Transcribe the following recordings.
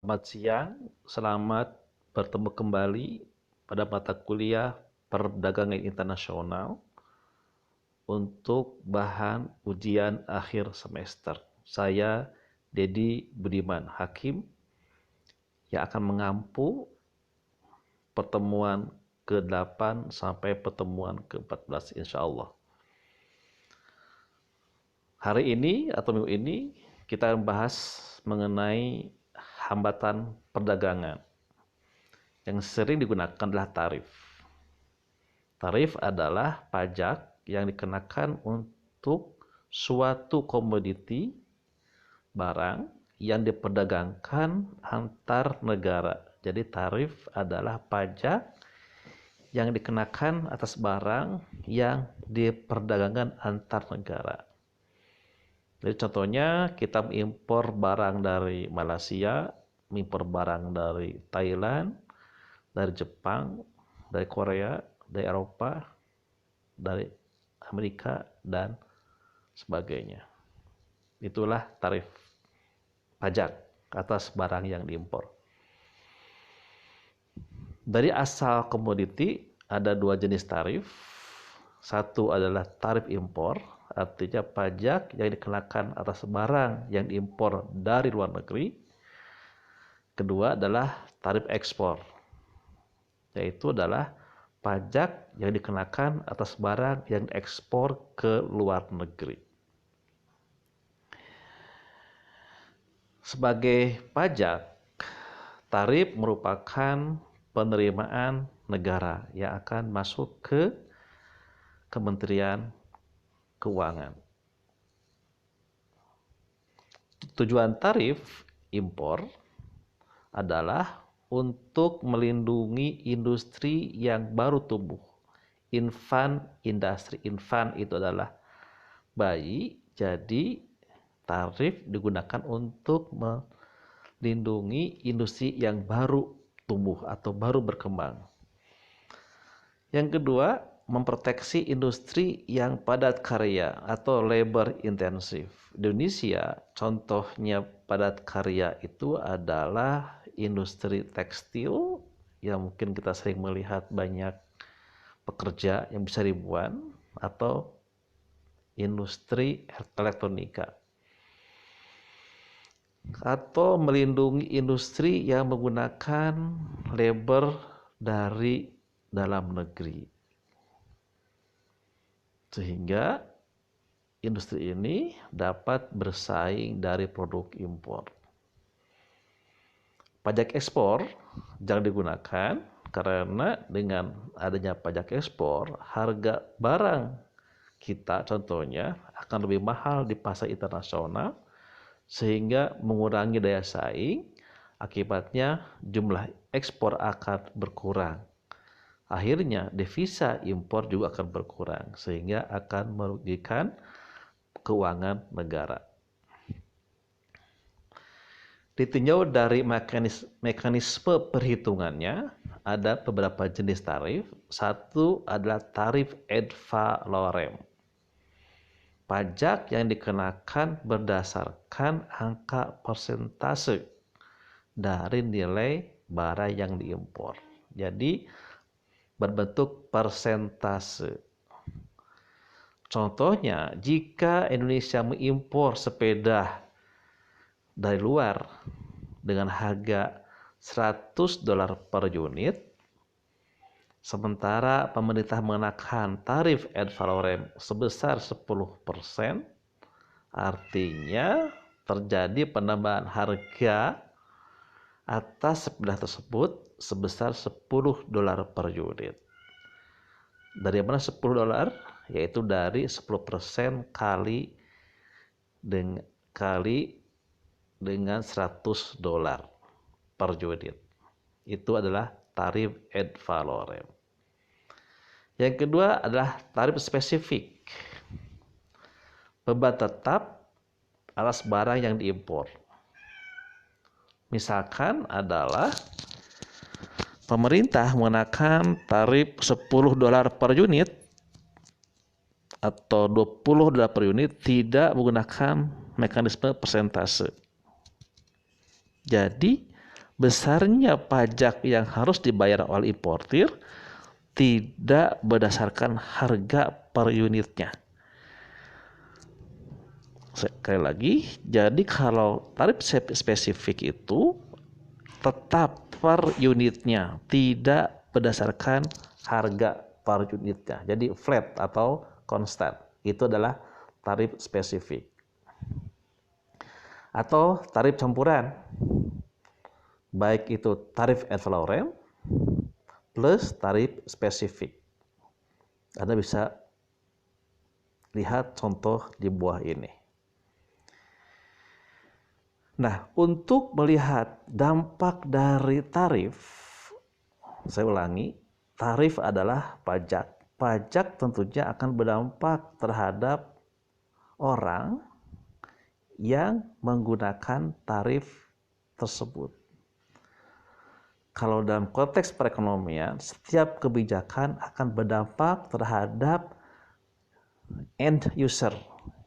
Selamat siang, selamat bertemu kembali pada mata kuliah Perdagangan Internasional untuk bahan ujian akhir semester. Saya Dedi Budiman Hakim yang akan mengampu pertemuan ke-8 sampai pertemuan ke-14 insya Allah. Hari ini atau minggu ini kita membahas mengenai hambatan perdagangan. Yang sering digunakan adalah tarif. Tarif adalah pajak yang dikenakan untuk suatu komoditi barang yang diperdagangkan antar negara. Jadi tarif adalah pajak yang dikenakan atas barang yang diperdagangkan antar negara. Jadi contohnya kita mengimpor barang dari Malaysia, mengimpor barang dari Thailand, dari Jepang, dari Korea, dari Eropa, dari Amerika, dan sebagainya. Itulah tarif pajak atas barang yang diimpor. Dari asal komoditi ada dua jenis tarif. Satu adalah tarif impor, artinya pajak yang dikenakan atas barang yang diimpor dari luar negeri. Kedua adalah tarif ekspor, yaitu adalah pajak yang dikenakan atas barang yang diekspor ke luar negeri. Sebagai pajak, tarif merupakan penerimaan negara yang akan masuk ke Kementerian Keuangan. Tujuan tarif impor adalah untuk melindungi industri yang baru tumbuh. Infant industry. Infant itu adalah bayi, jadi tarif digunakan untuk melindungi industri yang baru tumbuh atau baru berkembang. Yang kedua, memproteksi industri yang padat karya atau labor intensif. Di Indonesia, contohnya padat karya itu adalah industri tekstil yang mungkin kita sering melihat banyak pekerja yang bisa ribuan, atau industri elektronika, atau melindungi industri yang menggunakan labor dari dalam negeri, sehingga industri ini dapat bersaing dari produk impor. Pajak ekspor jangan digunakan karena dengan adanya pajak ekspor, harga barang kita contohnya akan lebih mahal di pasar internasional, sehingga mengurangi daya saing. Akibatnya jumlah ekspor akan berkurang. Akhirnya devisa impor juga akan berkurang, sehingga akan merugikan keuangan negara. Ditinjau dari mekanisme perhitungannya, ada beberapa jenis tarif. Satu adalah tarif ad valorem. Pajak yang dikenakan berdasarkan angka persentase dari nilai barang yang diimpor. Jadi berbentuk persentase. Contohnya, jika Indonesia mengimpor sepeda dari luar dengan harga $100 per unit, sementara pemerintah mengenakan tarif ad valorem sebesar 10%, artinya terjadi penambahan harga atas sepeda tersebut sebesar $10 per unit. Dari mana $10? Yaitu dari 10% kali dengan $100 per unit. Itu adalah tarif ad valorem. Yang kedua adalah tarif spesifik. Beban tetap atas barang yang diimpor. Misalkan adalah pemerintah mengenakan tarif $10 per unit atau $20 per unit, tidak menggunakan mekanisme persentase. Jadi besarnya pajak yang harus dibayar oleh importir tidak berdasarkan harga per unitnya. Sekali lagi, jadi kalau tarif spesifik itu tetap per unitnya, tidak berdasarkan harga per unitnya. Jadi flat atau konstan. Itu adalah tarif spesifik. Atau tarif campuran. Baik itu tarif ad valorem plus tarif spesifik. Anda bisa lihat contoh di buah ini. Nah, untuk melihat dampak dari tarif, saya ulangi, tarif adalah pajak. Pajak tentunya akan berdampak terhadap orang yang menggunakan tarif tersebut. Kalau dalam konteks perekonomian, setiap kebijakan akan berdampak terhadap end user.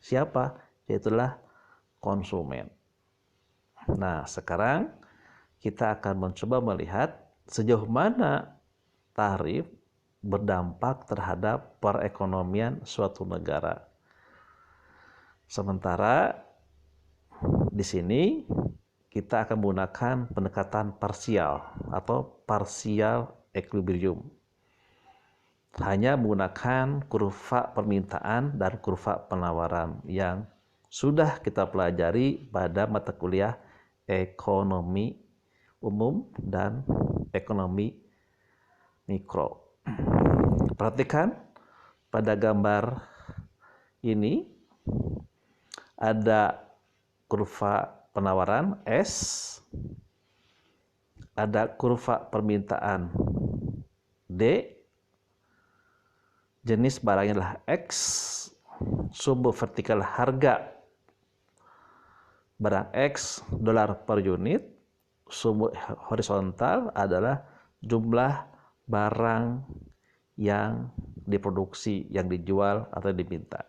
Siapa? Yaitulah konsumen. Nah, sekarang kita akan mencoba melihat sejauh mana tarif berdampak terhadap perekonomian suatu negara. Sementara di sini kita akan menggunakan pendekatan parsial atau partial equilibrium. Hanya menggunakan kurva permintaan dan kurva penawaran yang sudah kita pelajari pada mata kuliah ekonomi umum dan ekonomi mikro. Perhatikan pada gambar ini ada kurva penawaran S, ada kurva permintaan D, jenis barangnya adalah X, sumbu vertikal harga barang X dolar per unit, sumbu horizontal adalah jumlah barang yang diproduksi, yang dijual atau diminta.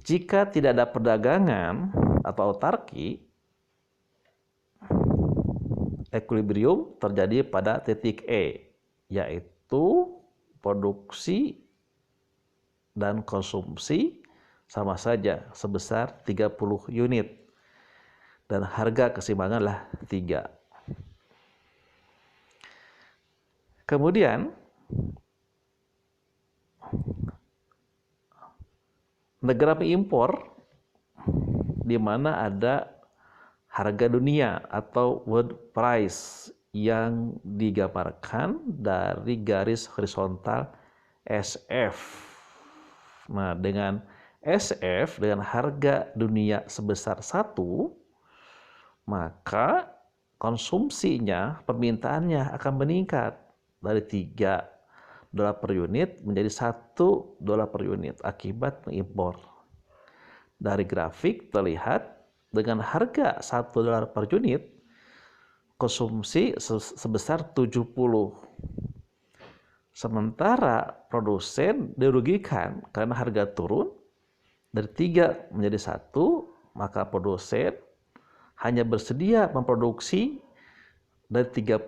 Jika tidak ada perdagangan atau autarki, equilibrium terjadi pada titik E, yaitu produksi dan konsumsi sama saja sebesar 30 unit dan harga keseimbangan adalah 3. Kemudian negara pengimpor di mana ada harga dunia atau world price yang digambarkan dari garis horizontal SF. Nah, dengan SF dengan harga dunia sebesar 1, maka konsumsinya, permintaannya akan meningkat dari 3 dolar per unit menjadi 1 dolar per unit akibat mengimpor. Dari grafik terlihat dengan harga 1 dolar per unit, konsumsi sebesar 70. Sementara produsen dirugikan karena harga turun dari 3 menjadi 1, maka produsen hanya bersedia memproduksi dari 30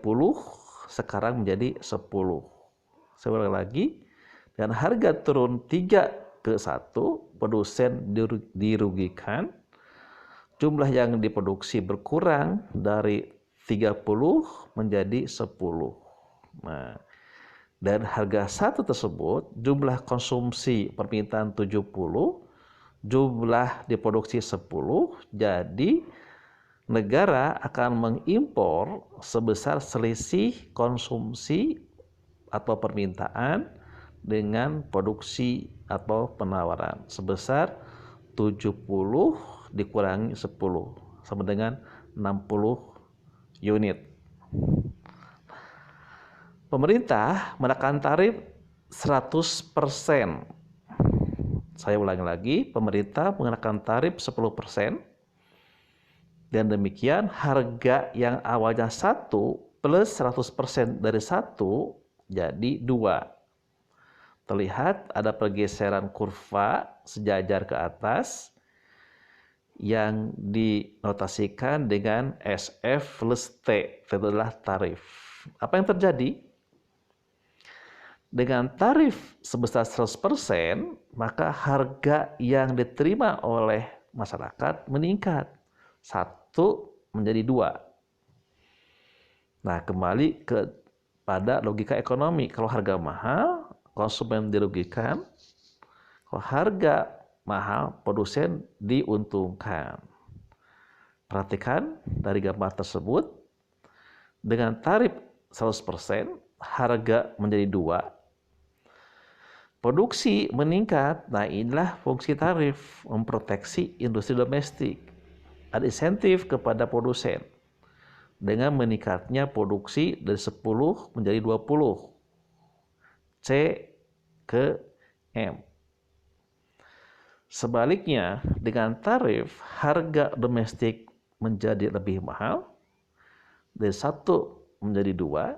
sekarang menjadi 10. Saya ulang lagi, dengan harga turun 3 ke 1, produsen dirugikan, jumlah yang diproduksi berkurang dari 30 menjadi 10. Nah, dan harga 1 tersebut, jumlah konsumsi permintaan 70, jumlah diproduksi 10, jadi negara akan mengimpor sebesar selisih konsumsi atau permintaan dengan produksi atau penawaran sebesar 70 dikurangi 10 sama dengan 60 unit. Pemerintah menekan tarif 100%. Saya ulangi lagi, pemerintah mengenakan tarif 10%. Dan demikian harga yang awalnya 1 plus 100% dari 1 jadi 2. Terlihat ada pergeseran kurva sejajar ke atas yang dinotasikan dengan SF plus T, itu adalah tarif. Apa yang terjadi? Dengan tarif sebesar 100%, maka harga yang diterima oleh masyarakat meningkat. 1 menjadi 2. Nah, kembali pada logika ekonomi. Kalau harga mahal, konsumen dirugikan. Kalau harga mahal, produsen diuntungkan. Perhatikan dari gambar tersebut, dengan tarif 100%, harga menjadi 2, produksi meningkat. Nah, inilah fungsi tarif, memproteksi industri domestik. Ada insentif kepada produsen dengan meningkatnya produksi dari 10 menjadi 20. C ke M. Sebaliknya, dengan tarif, harga domestik menjadi lebih mahal, dari 1 menjadi 2,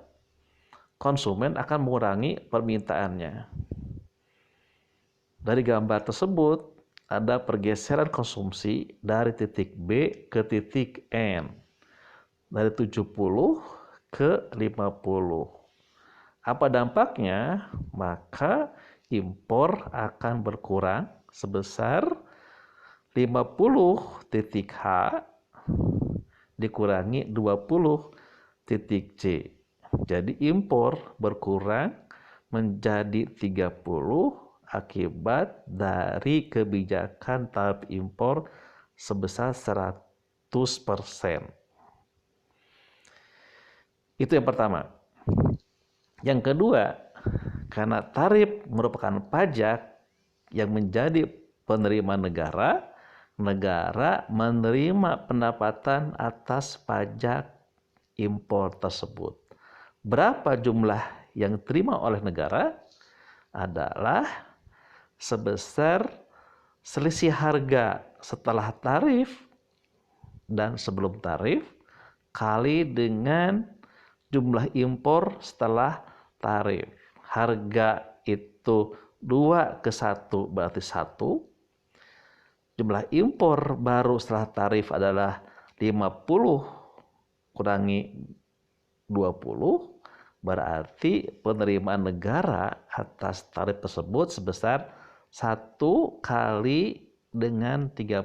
konsumen akan mengurangi permintaannya. Dari gambar tersebut, ada pergeseran konsumsi dari titik B ke titik N. Dari 70 ke 50. Apa dampaknya? Maka impor akan berkurang sebesar 50 titik H dikurangi 20 titik C. Jadi impor berkurang menjadi 30 akibat dari kebijakan tarif impor sebesar 100%. Itu yang pertama. Yang kedua, karena tarif merupakan pajak yang menjadi penerimaan negara, negara menerima pendapatan atas pajak impor tersebut. Berapa jumlah yang diterima oleh negara? Adalah sebesar selisih harga setelah tarif dan sebelum tarif kali dengan jumlah impor setelah tarif. Harga itu 2 ke 1 berarti 1. Jumlah impor baru setelah tarif adalah 50 kurangi 20. Berarti penerimaan negara atas tarif tersebut sebesar 1 kali dengan 30.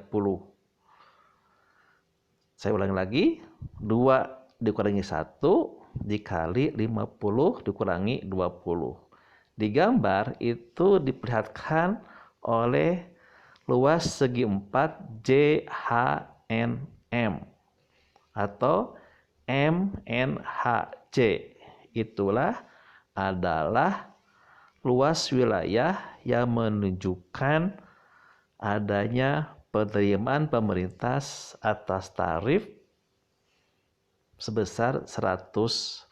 Saya ulangi lagi, 2 dikurangi 1 dikali 50 dikurangi 20. Di gambar itu diperlihatkan oleh luas segi 4 JHNM atau MNHC. Itulah adalah luas wilayah yang menunjukkan adanya penerimaan pemerintah atas tarif sebesar 100%.